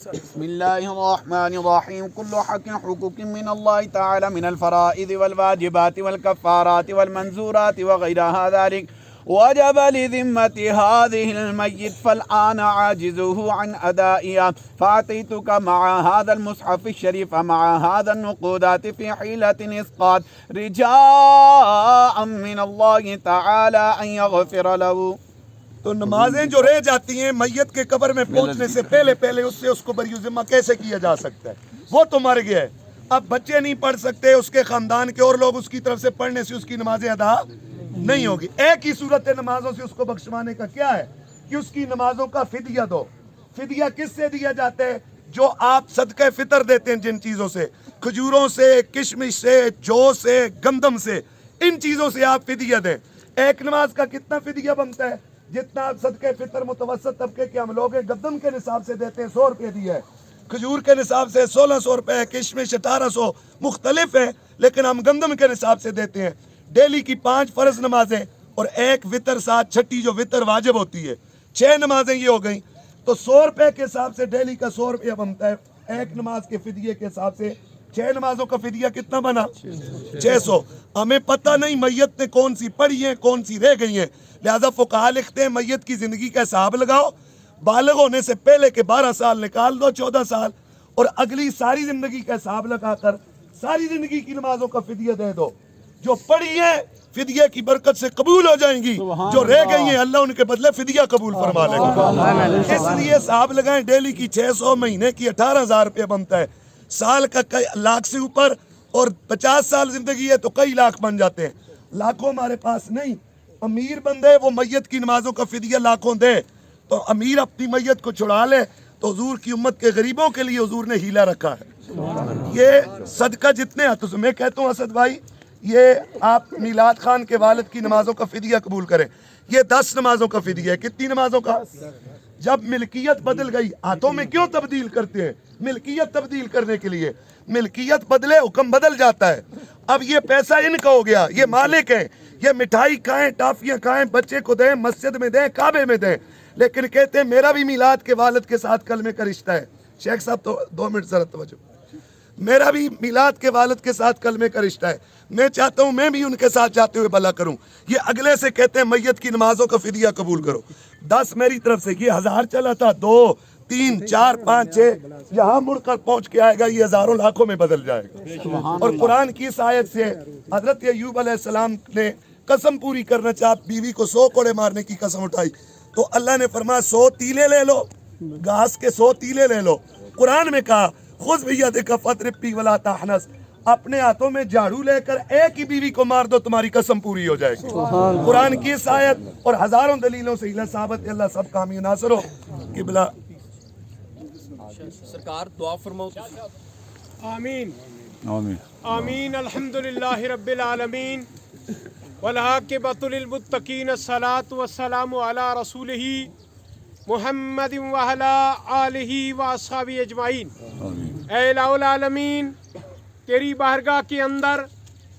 بسم الله الرحمن الرحيم كل حق حقوق من الله تعالى من الفرائض والواجبات والكفارات والمنزورات وغيرها ذلك وجب لذمة هذه الميت فالآن عاجزه عن أدائها فأتيتك مع هذا المصحف الشريف مع هذا النقودات في حيلة إسقاط رجاء من الله تعالى أن يغفر له. تو نمازیں جو رہ جاتی ہیں میت کے قبر میں پہنچنے سے پہلے پہلے اس سے اس کو بری ذمہ کیسے کیا جا سکتا ہے؟ وہ تو مر گیا ہے، اب بچے نہیں پڑھ سکتے، اس کے خاندان کے اور لوگ اس کی طرف سے پڑھنے سے اس کی نمازیں ادا نہیں ہوگی. ایک ہی صورت نمازوں سے اس کو بخشوانے کا کیا ہے کہ اس کی نمازوں کا فدیہ دو. فدیہ کس سے دیا جاتا ہے؟ جو آپ صدقہ فطر دیتے ہیں جن چیزوں سے، کھجوروں سے، کشمش سے، جو سے، گندم سے، ان چیزوں سے آپ فدیہ دیں. ایک نماز کا کتنا فدیہ بنتا ہے؟ جتنا آپ صدقہ فطر متوسط طبقے کے ہم لوگ ہیں گندم کے نصاب سے دیتے ہیں 100 روپے دیا ہے، کھجور کے نصاب سے 1600 روپے ہے، کشمش 1800، مختلف ہے لیکن ہم گندم کے نصاب سے دیتے ہیں. ڈیلی کی 5 فرض نمازیں اور ایک وطر ساتھ چھٹی جو وطر واجب ہوتی ہے، 6 نمازیں یہ ہو گئیں. تو 100 روپے کے حساب سے ڈیلی کا 100 روپیہ بنتا ہے. ایک نماز کے فدیے کے حساب سے 6 نمازوں کا فدیہ کتنا بنا؟ 600. ہمیں پتہ نہیں میت نے کون سی پڑھی ہیں کون سی رہ گئی ہیں، لہذا فقہا لکھتے ہیں میت کی زندگی کا حساب لگاؤ، بالغ ہونے سے پہلے کے 12 سال نکال دو، 14 سال، اور اگلی ساری زندگی کا حساب لگا کر ساری زندگی کی نمازوں کا فدیہ دے دو. جو پڑھی ہیں فدیہ کی برکت سے قبول ہو جائیں گی، جو رہ گئی ہیں اللہ ان کے بدلے فدیہ قبول فرما لے گا. اس لیے حساب لگائیں، ڈیلی کی 600، مہینے کی 18,000 روپے بنتا ہے، سال کا کئی لاکھ سے اوپر، اور 50 سال زندگی ہے تو کئی لاکھ بن جاتے ہیں. لاکھوں ہمارے پاس نہیں. امیر بندے وہ میت کی نمازوں کا فدیہ لاکھوں دے، تو امیر اپنی میت کو چھڑا لے تو حضور کی امت کے غریبوں کے لیے حضور نے ہیلہ رکھا ہے. یہ صدقہ جتنے ہاتھوں سے، میں کہتا ہوں اسد بھائی یہ آپ میلاد خان کے والد کی نمازوں کا فدیہ قبول کریں. یہ 10 نمازوں کا فدیہ ہے. کتنی نمازوں کا؟ جب ملکیت بدل گئی، ہاتھوں میں کیوں تبدیل کرتے ہیں؟ ملکیت تبدیل کرنے کے لیے. ملکیت بدلے حکم بدل جاتا ہے. اب یہ پیسہ ان کا ہو گیا، یہ مالک ہیں، یہ مٹھائی کھائیں، ٹافیاں کھائیں، بچے کو دیں، مسجد میں دیں، کعبے میں دیں، لیکن کہتے ہیں میرا بھی میلاد کے والد کے ساتھ کلمے کا رشتہ ہے. شیخ صاحب تو 2 منٹ ذرا توجہ. میرا بھی میلاد کے والد کے ساتھ کلمے کا رشتہ ہے، میں چاہتا ہوں میں بھی ان کے ساتھ جاتے ہوئے بھلا کروں. یہ اگلے سے کہتے ہیں میت کی نمازوں کا فدیہ قبول کرو. 10 میری طرف سے، یہ 1000 چلا تھا، 2 3 4 5 6 یہاں مڑ کر پہنچ کے آئے گا، یہ ہزاروں لاکھوں میں بدل جائے گا. اور قرآن کی اس آیت سے حضرت ایوب علیہ السلام نے قسم پوری کرنا چاہ بیوی کو 100 کوڑے مارنے کی قسم اٹھائی تو اللہ نے فرمایا 100 تیلے لے لو، گھاس کے 100 تیلے لے لو. قرآن میں کہا خذ بیدک فاضرب ولا تحنث، اپنے ہاتھوں میں جھاڑو لے کر ایک ہی بیوی کو مار دو، تمہاری قسم پوری ہو جائے گی. قرآن کی اس آیت اور ہزاروں دلیلوں سے اللہ ثابت ہے. اللہ سب کامی ناصر ہو. قبلہ سرکار دعا فرماؤ. آمین آمین آمین. الحمدللہ رب العالمین والعاقبۃ للمتقین، الصلاۃ والسلام علی رسولہ محمد وعلی آلہ واصحابہ اجمعین. اے الہ العالمین، تیری بارگاہ کے اندر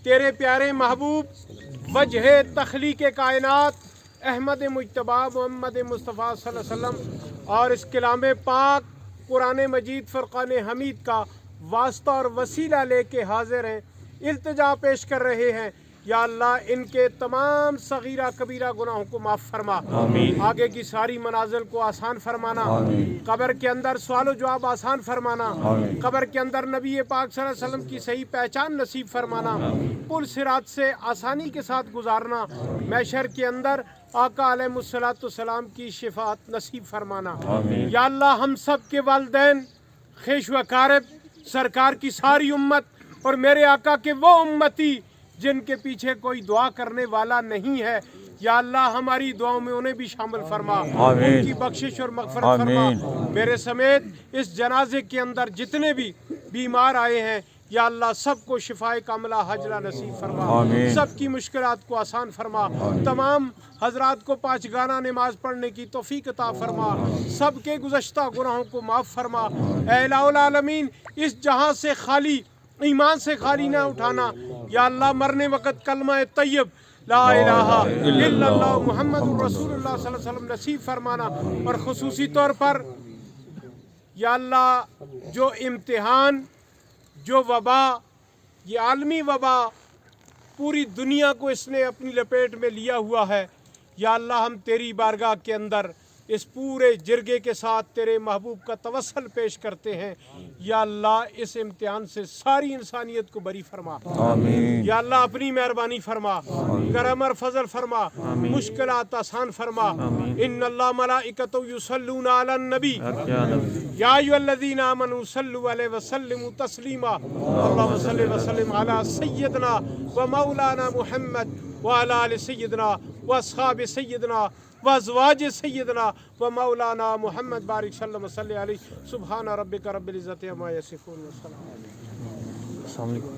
تیرے پیارے محبوب وجہ تخلیق کائنات احمد مجتبی محمد مصطفیٰ صلی اللہ علیہ وسلم اور اس کلام پاک قرآن مجید فرقان حمید کا واسطہ اور وسیلہ لے کے حاضر ہیں، التجا پیش کر رہے ہیں. یا اللہ ان کے تمام صغیرہ کبیرہ گناہوں کو معاف فرما، آگے کی ساری منازل کو آسان فرمانا، قبر کے اندر سوال و جواب آسان فرمانا، قبر کے اندر نبی پاک صلی اللہ علیہ وسلم کی صحیح پہچان نصیب فرمانا، پل صراط سے آسانی کے ساتھ گزارنا، محشر کے اندر آقا علیہ الصلوۃ والسلام کی شفاعت نصیب فرمانا. یا اللہ ہم سب کے والدین، خیش و اقارب، سرکار کی ساری امت اور میرے آقا کے وہ امتی جن کے پیچھے کوئی دعا کرنے والا نہیں ہے، یا اللہ ہماری دعاؤں میں انہیں بھی شامل فرما، ان کی بخشش اور مغفرت فرما. میرے سمیت اس جنازے کے اندر جتنے بھی بیمار آئے ہیں یا اللہ سب کو شفائے کاملہ حاجلہ نصیب فرما، سب کی مشکلات کو آسان فرما، تمام حضرات کو 5 گانہ نماز پڑھنے کی توفیق عطا فرما، سب کے گزشتہ گناہوں کو معاف فرما. اے الہ العالمین، اس جہاں سے خالی، ایمان سے خالی نہ اٹھانا. یا اللہ مرنے وقت کلمہ طیب لا الہ الا اللہ محمد رسول اللہ صلی اللہ علیہ وسلم نصیب فرمانا. اور خصوصی طور پر یا اللہ جو امتحان، جو وبا، یہ عالمی وبا پوری دنیا کو اس نے اپنی لپیٹ میں لیا ہوا ہے، یا اللہ ہم تیری بارگاہ کے اندر اس پورے جرگے کے ساتھ تیرے محبوب کا توسل پیش کرتے ہیں، یا اللہ اس امتحان سے ساری انسانیت کو بری فرما، آمین، یا اللہ اپنی مہربانی فرما، کرم اور فضل فرما، مشکلات آسان فرما۔ ان اللہ ملائکتہ یصلون علی النبی یا ایھا الذین آمنوا صلوا علیہ وسلموا تسلیما، اللہم صل وسلم علی سیدنا و مولانا محمد وعلی آل سیدنا و اصحاب سیدنا وازواج سیدنا و مولانا محمد بارک وسلم صلی علیہ۔ سبحان ربک رب العزت عما یصفون وسلام۔ السلام علیکم۔